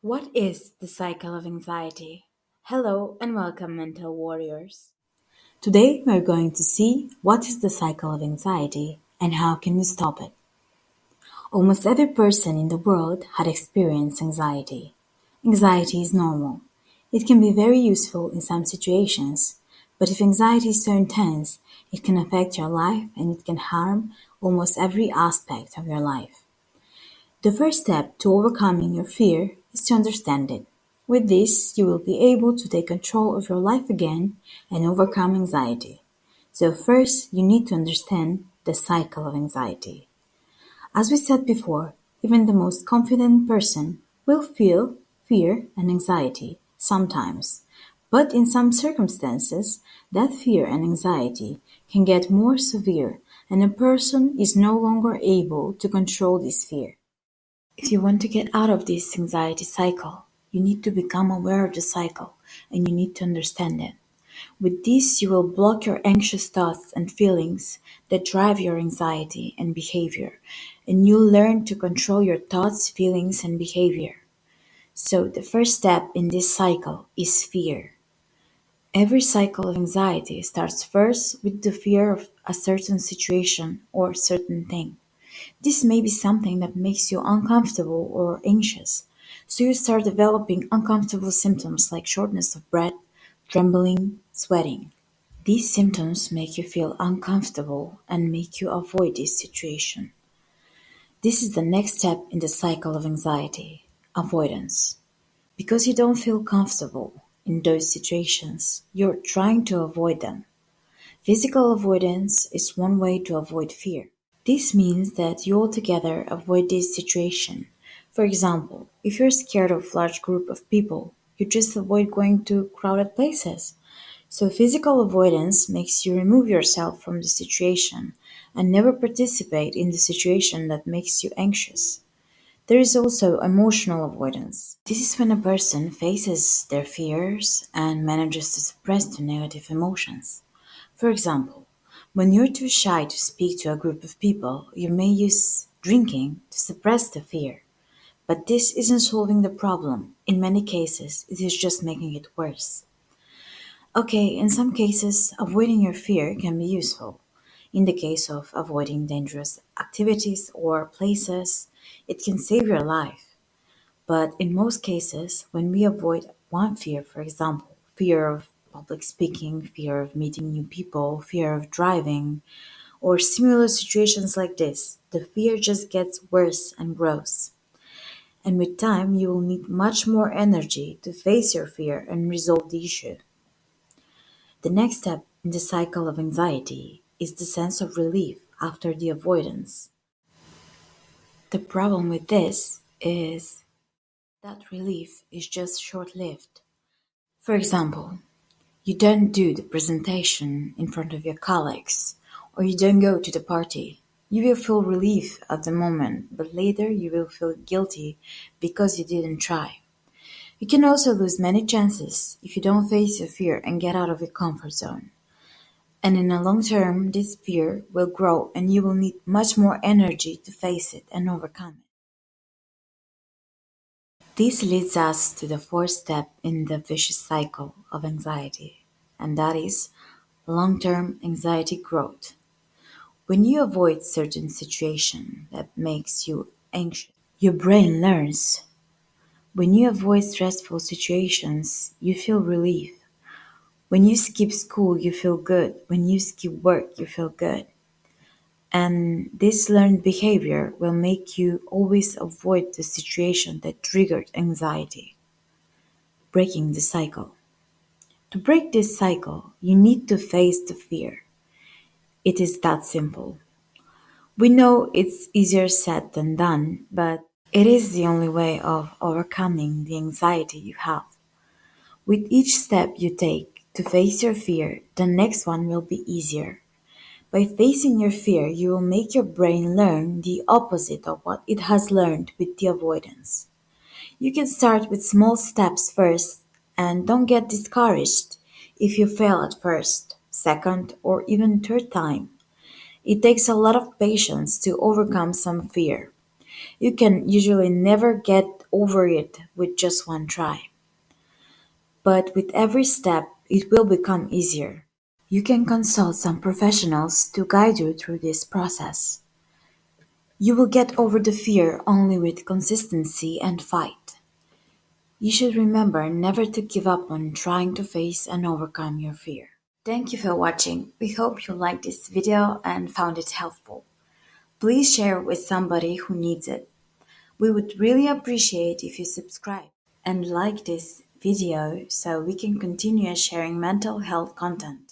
What is the cycle of anxiety? Hello and welcome, mental warriors. Today we're going to see what is the cycle of anxiety and how can we stop it. Almost every person in the world had experienced anxiety. Anxiety is normal. It can be very useful in some situations, but if anxiety is so intense, it can affect your life and it can harm almost every aspect of your life. The first step to overcoming your fear is to understand it. With this, you will be able to take control of your life again and overcome anxiety. So first, you need to understand the cycle of anxiety. As we said before, even the most confident person will feel fear and anxiety sometimes. But in some circumstances, that fear and anxiety can get more severe and a person is no longer able to control this fear. If you want to get out of this anxiety cycle, you need to become aware of the cycle and you need to understand it. With this, you will block your anxious thoughts and feelings that drive your anxiety and behavior, and you'll learn to control your thoughts, feelings, and behavior. So, the first step in this cycle is fear. Every cycle of anxiety starts first with the fear of a certain situation or certain thing. This may be something that makes you uncomfortable or anxious, so you start developing uncomfortable symptoms like shortness of breath, trembling, sweating. These symptoms make you feel uncomfortable and make you avoid this situation. This is the next step in the cycle of anxiety, avoidance. Because you don't feel comfortable in those situations, you're trying to avoid them. Physical avoidance is one way to avoid fear. This means that you altogether avoid this situation. For example, if you're scared of a large group of people, you just avoid going to crowded places. So physical avoidance makes you remove yourself from the situation and never participate in the situation that makes you anxious. There is also emotional avoidance. This is when a person faces their fears and manages to suppress the negative emotions. For example, when you're too shy to speak to a group of people, you may use drinking to suppress the fear. But this isn't solving the problem. In many cases, it is just making it worse. Okay, in some cases, avoiding your fear can be useful. In the case of avoiding dangerous activities or places, it can save your life. But in most cases, when we avoid one fear, for example, fear of public speaking, fear of meeting new people, fear of driving, or similar situations like this, the fear just gets worse and grows. And with time, you will need much more energy to face your fear and resolve the issue. The next step in the cycle of anxiety is the sense of relief after the avoidance. The problem with this is that relief is just short lived. For example, you don't do the presentation in front of your colleagues, or you don't go to the party. You will feel relief at the moment, but later you will feel guilty because you didn't try. You can also lose many chances if you don't face your fear and get out of your comfort zone. And in the long term, this fear will grow and you will need much more energy to face it and overcome it. This leads us to the fourth step in the vicious cycle of anxiety, and that is long-term anxiety growth. When you avoid certain situation that makes you anxious, your brain learns. When you avoid stressful situations, you feel relief. When you skip school, you feel good. When you skip work, you feel good. And this learned behavior will make you always avoid the situation that triggered anxiety. Breaking the cycle. To break this cycle, you need to face the fear. It is that simple. We know it's easier said than done, but it is the only way of overcoming the anxiety you have. With each step you take to face your fear, the next one will be easier. By facing your fear, you will make your brain learn the opposite of what it has learned with the avoidance. You can start with small steps first and don't get discouraged if you fail at first, second, or even third time. It takes a lot of patience to overcome some fear. You can usually never get over it with just one try. But with every step, it will become easier. You can consult some professionals to guide you through this process. You will get over the fear only with consistency and fight. You should remember never to give up on trying to face and overcome your fear. Thank you for watching. We hope you liked this video and found it helpful. Please share with somebody who needs it. We would really appreciate if you subscribe and like this video so we can continue sharing mental health content.